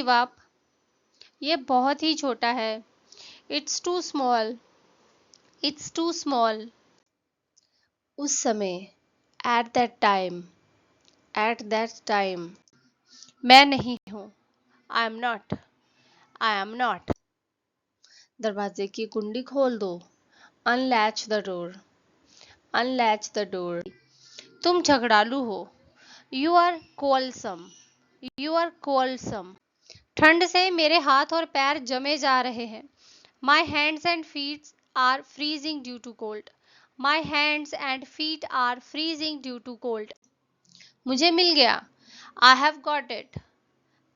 Give up. ये बहुत ही छोटा है। It's too small. It's too small. उस समय, at that time. At that time. मैं नहीं हूँ। I am not. I am not. दरवाजे की कुंडी खोल दो। Unlatch the door. Unlatch the door. तुम झगड़ालू हो। You are quarrelsome. You are quarrelsome. ठंड से मेरे हाथ और पैर जमे जा रहे हैं। My hands and feet are freezing due to cold. My hands and feet are freezing due to cold. मुझे मिल गया। I have got it.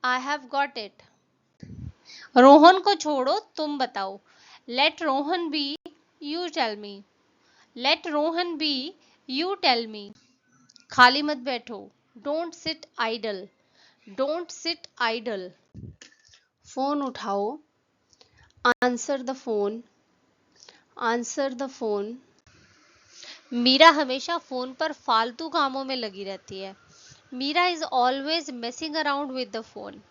I have got it. Rohan को छोड़ो, तुम बताओ। Let Rohan be. You tell me. Let Rohan be. You tell me. खाली मत बैठो। Don't sit idle. Don't sit idle. Phone उठाओ। Answer the phone. Answer the phone. Meera हमेशा phone पर फालतू कामों में लगी रहती है। Meera is always messing around with the phone.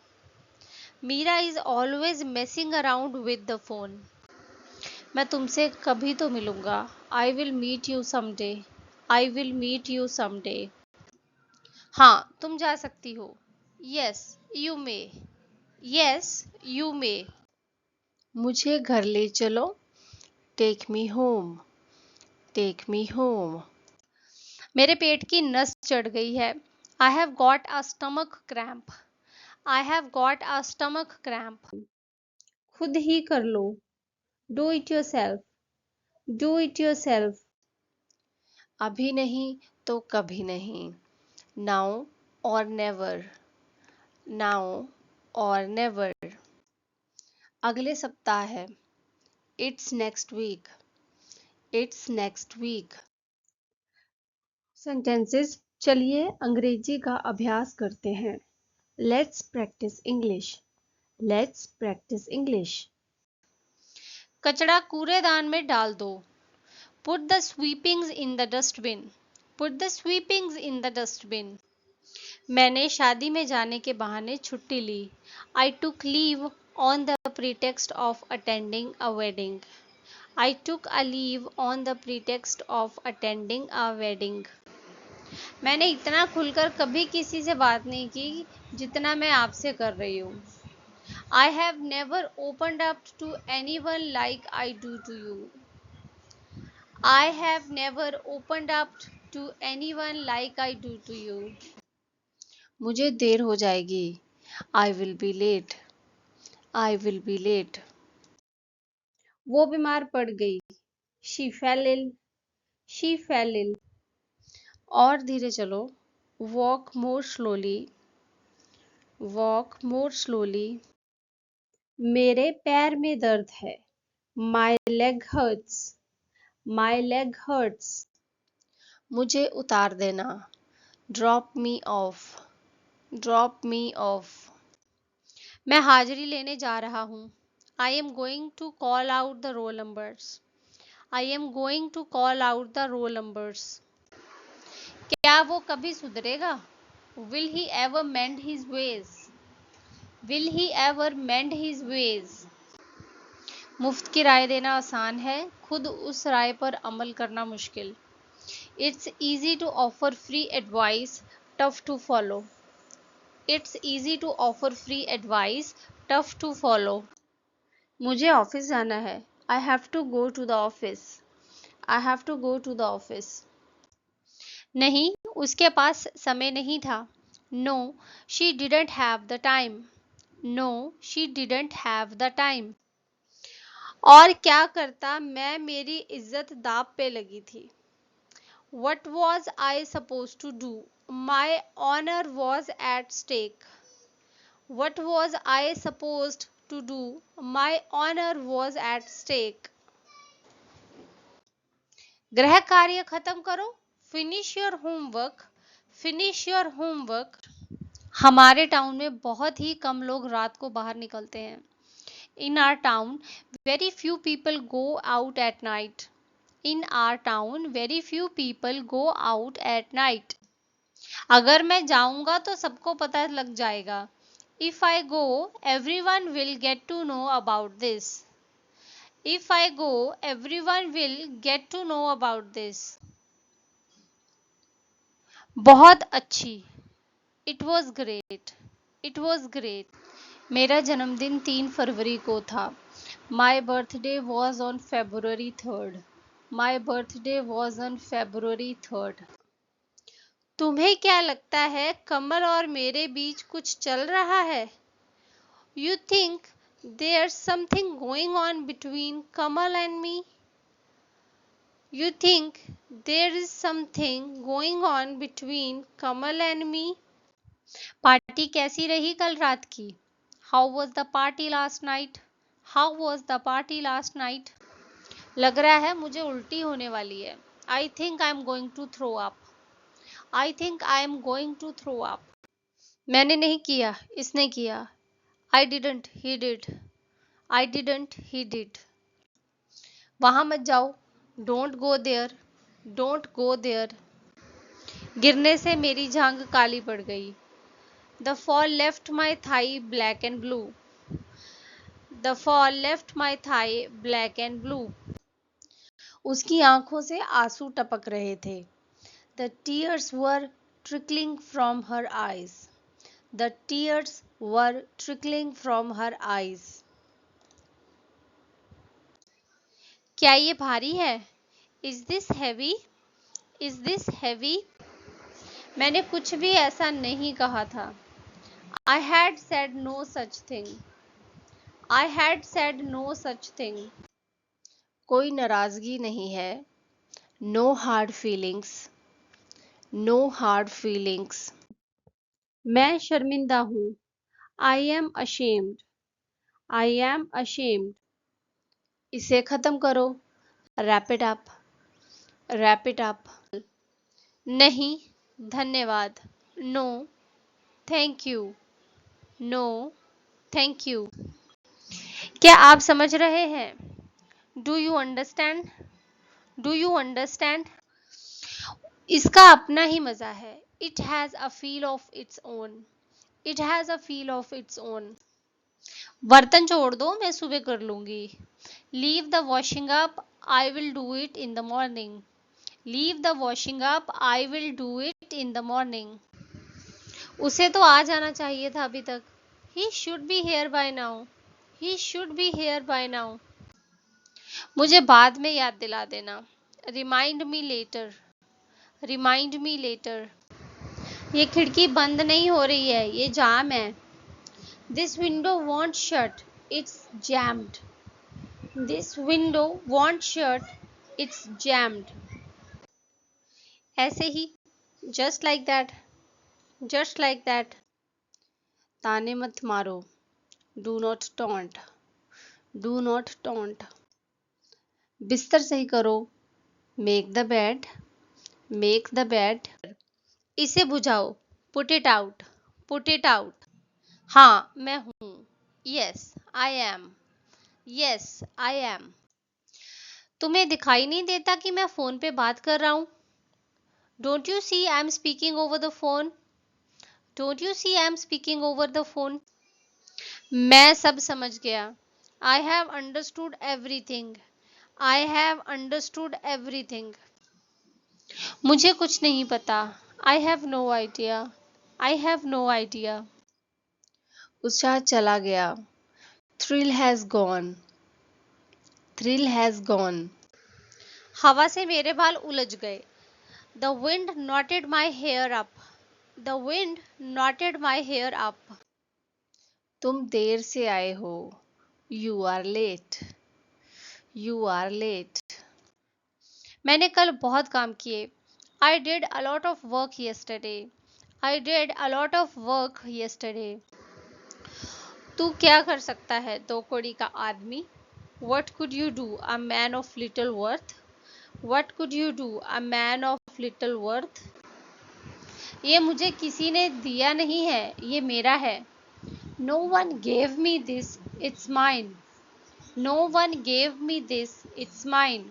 Meera is always messing around with the phone. मैं तुमसे कभी तो मिलूंगा। I will meet you someday. I will meet you someday. हाँ, तुम जा सकती हो। Yes you may. Yes you may. मुझे घर ले चलो। Take me home. Take me home. मेरे पेट की नस चढ़ गई है। I have got a stomach cramp. I have got a stomach cramp. खुद ही कर लो। Do it yourself. Do it yourself. अभी नहीं तो कभी नहीं। नाउ और नेवर। नाउ और नेवर। अगले सप्ताह है। It's next week. It's next week. Sentences. चलिए अंग्रेजी का अभ्यास करते हैं। Let's practice English. Let's practice English. कचरा कूड़ेदान में डाल दो। Put the sweepings in the dustbin. Put the sweepings in the dustbin. मैंने शादी में जाने के बहाने छुट्टी ली। I took leave on the pretext of attending a wedding. I took a leave on the pretext of attending a wedding. मैंने इतना खुलकर कभी किसी से बात नहीं की जितना मैं आपसे कर रही हूँ। I have never opened up to anyone like I do to you. I have never opened up to anyone like I do to you. मुझे देर हो जाएगी। I will be late. I will be late. वो बीमार पड़ गई। She fell ill. She fell ill. और धीरे चलो। Walk more slowly. Walk more slowly. मेरे पैर में दर्द है। My leg hurts. My leg hurts. मुझे उतार देना। Drop me off. Drop me off. मैं हाजिरी लेने जा रहा हूँ। I am going to call out the roll numbers. I am going to call out the roll numbers. क्या वो कभी सुधरेगा? Will he ever mend his ways? Will he ever mend his ways? मुफ्त की राय देना आसान है, खुद उस राय पर अमल करना मुश्किल। It's easy to offer free advice, tough to follow. It's easy to offer free advice, tough to follow. मुझे ऑफिस जाना है। I have to go to the office. I have to go to the office. नहीं, उसके पास समय नहीं था। No, she didn't have the time. No, she didn't have the time. और क्या करता मैं, मेरी इज्जत दांव पे लगी थी। What was I supposed to do? My honor was at stake. What was I supposed to do? My honor was at stake. गृह कार्य खत्म करो। Finish your homework. Finish your homework. हमारे टाउन में बहुत ही कम लोग रात को बाहर निकलते हैं। In our town, very few people go out at night. In our town, very few people go out at night. अगर मैं जाऊंगा तो सबको पता लग जाएगा। If I go, everyone will get to know about this. If I go, everyone will get to know about this. बहुत अच्छी. It was great. It was great. मेरा जन्मदिन 3 फरवरी को था. My birthday was on February 3rd. My birthday was on February 3rd. तुम्हें क्या लगता है कमल और मेरे बीच कुछ चल रहा है? You think there's something going on between Kamal and me? You think there is something going on between Kamal and me? Party कैसी रही कल रात की? How was the party last night? How was the party last night? लग रहा है मुझे उल्टी होने वाली है. I think I'm going to throw up. I think I'm going to throw up. मैंने नहीं किया, इसने किया. I didn't, he did. I didn't, he did. वहां मत जाओ. Don't go there. Don't go there. गिरने से मेरी जांघ काली पड़ गई. The fall left my thigh black and blue. The fall left my thigh black and blue. उसकी आंखों से आंसू टपक रहे थे. The tears were trickling from her eyes. The tears were trickling from her eyes. क्या ये भारी है? Is this heavy? Is this heavy? मैंने कुछ भी ऐसा नहीं कहा था. I had said no such thing. I had said no such thing. कोई नाराजगी नहीं है. No hard feelings. No hard feelings. मैं शर्मिंदा हूँ. I am ashamed. I am ashamed. इसे खत्म करो. Wrap it up. Wrap it up. नहीं, धन्यवाद. No, thank you. No, thank you. क्या आप समझ रहे हैं? Do you understand? Do you understand? इसका अपना ही मजा है. It has a feel of its own. It has a feel of its own. बर्तन छोड़ दो, मैं सुबह कर लूंगी. Leave the washing up. I will do it in the morning. Leave the washing up. I will do it in the morning. उसे तो आ जाना चाहिए था अभी तक. He should be here by now. He should be here by now. मुझे बाद में याद दिला देना. Remind me later. Remind me later. ये खिड़की बंद नहीं हो रही है, ये जाम है. This window won't shut. It's jammed. This window won't shut. It's jammed. ऐसे ही. Just like that. Just like that. ताने मत मारो. Do not taunt. Do not taunt. बिस्तर सही करो. Make the bed. Make the bed. इसे बुझाओ. Put it out. Put it out. हाँ, मैं हूँ. Yes, I am. Yes, I am. तुम्हें दिखाई नहीं देता कि मैं फोन पे बात कर रहा हूँ? Don't you see I'm speaking over the phone? Don't you see I'm speaking over the phone? मैं सब समझ गया. I have understood everything. I have understood everything. मुझे कुछ नहीं पता. I have no idea. I have no idea. उत्साह चला गया. Thrill has gone. Thrill has gone. हवा से मेरे बाल उलझ गए. The wind knotted my hair up. The wind knotted my hair up. तुम देर से आए हो. You are late. You are late. मैंने कल बहुत काम किए. I did a lot of work yesterday. I did a lot of work yesterday. तू क्या कर सकता है, दो कौड़ी का आदमी? What could you do, a man of little worth? What could you do, a man of little worth? ये मुझे किसी ने दिया नहीं है, ये मेरा है. No one gave me this, it's mine. No one gave me this, it's mine.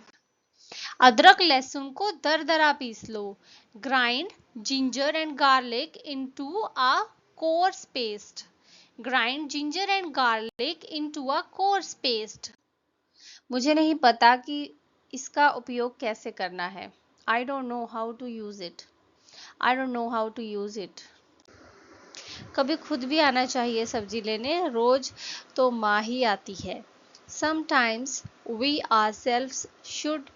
अदरक लहसुन को दरदरा पीस लो. Grind ginger and garlic into a coarse paste. Grind ginger and garlic into a coarse paste. मुझे नहीं पता कि इसका उपयोग कैसे करना है. I don't know how to use it. I don't know how to use it. कभी खुद भी आना चाहिए सब्जी लेने, रोज तो माँ ही आती है. Sometimes we ourselves should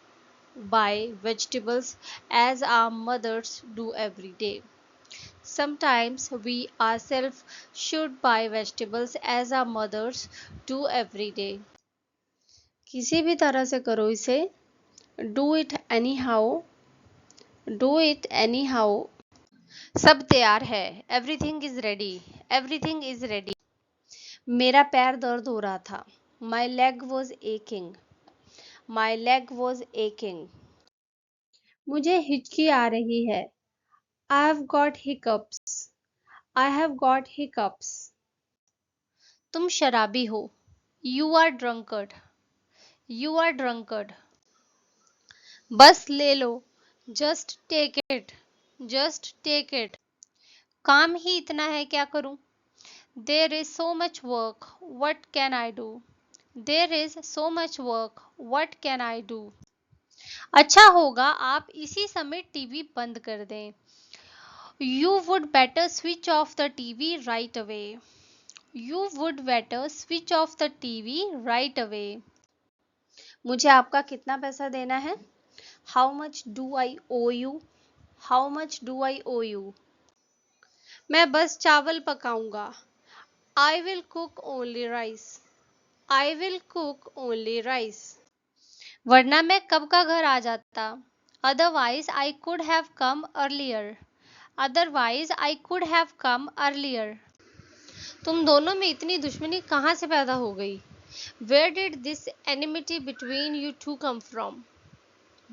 buy vegetables as our mothers do every day. Sometimes we ourselves should buy vegetables as our mothers do every day. किसी भी तरह से करो इसे. Do it anyhow. Do it anyhow. सब तैयार है. Everything is ready. Everything is ready. मेरा पैर दर्द हो रहा था. My leg was aching. My leg was aching. मुझे हिचकी आ रही है. I have got hiccups. I have got hiccups. तुम शराबी हो. You are drunkard. You are drunkard. बस ले लो. Just take it. Just take it. काम ही इतना है, क्या करूं? There is so much work. What can I do? There is so much work. What can I do? अच्छा होगा आप इसी समय टीवी बंद कर दें. You would better switch off the TV right away. You would better switch off the TV right away. मुझे आपका कितना पैसा देना है? How much do I owe you? How much do I owe you? मैं बस चावल पकाऊंगा. I will cook only rice. I will cook only rice. वरना मैं कब का घर आ जाता. Otherwise I could have come earlier. Otherwise I could have come earlier. तुम दोनों में इतनी दुश्मनी कहाँ से पैदा हो गई? Where did this enmity between you two come from?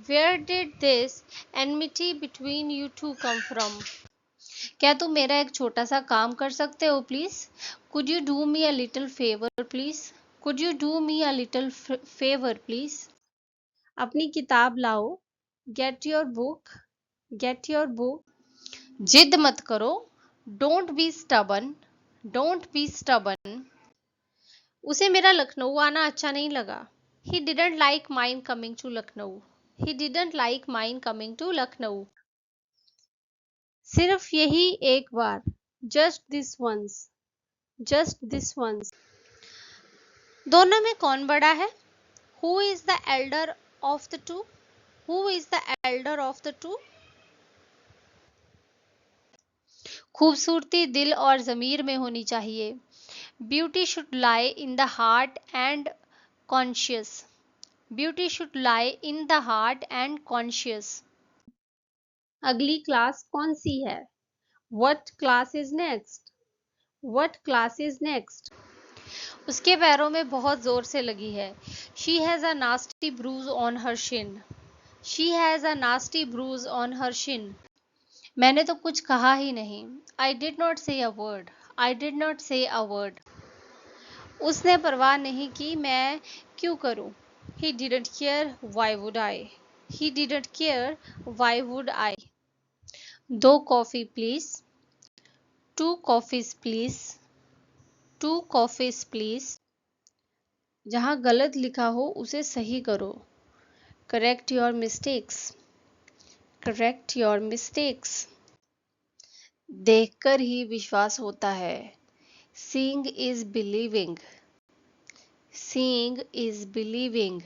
Where did this enmity between you two come from? क्या तुम मेरा एक छोटा सा काम कर सकते हो please? Could you do me a little favor please? Could you do me a little favor please? अपनी किताब लाओ. Get your book. Get your book. जिद मत करो. Don't be stubborn. Don't be stubborn. उसे मेरा लखनऊ आना अच्छा नहीं लगा. He didn't like mine coming to Lucknow. He didn't like mine coming to Lucknow. सिर्फ यही एक बार. Just this once. Just this once. दोनों में कौन बड़ा है? Who is the elder of the two? Who is the elder of the two? खूबसूरती दिल और ज़मीर में होनी चाहिए. Beauty should lie in the heart and conscious. Beauty should lie in the heart and conscious. अगली क्लास कौन सी है? What class is next? What class is next? उसके पैरों में बहुत जोर से लगी है. She has a nasty bruise on her shin. She has a nasty bruise on her shin. मैंने तो कुछ कहा ही नहीं. I did not say a word. I did not say a word. उसने परवाह नहीं की, मैं क्यों करूं? He didn't care. Why would I? He didn't care. Why would I? 2 coffee please. 2 coffees please. 2 coffees please. जहां गलत लिखा हो उसे सही करो. Correct your mistakes. Correct your mistakes. देखकर ही विश्वास होता है. Seeing is believing. Seeing is believing.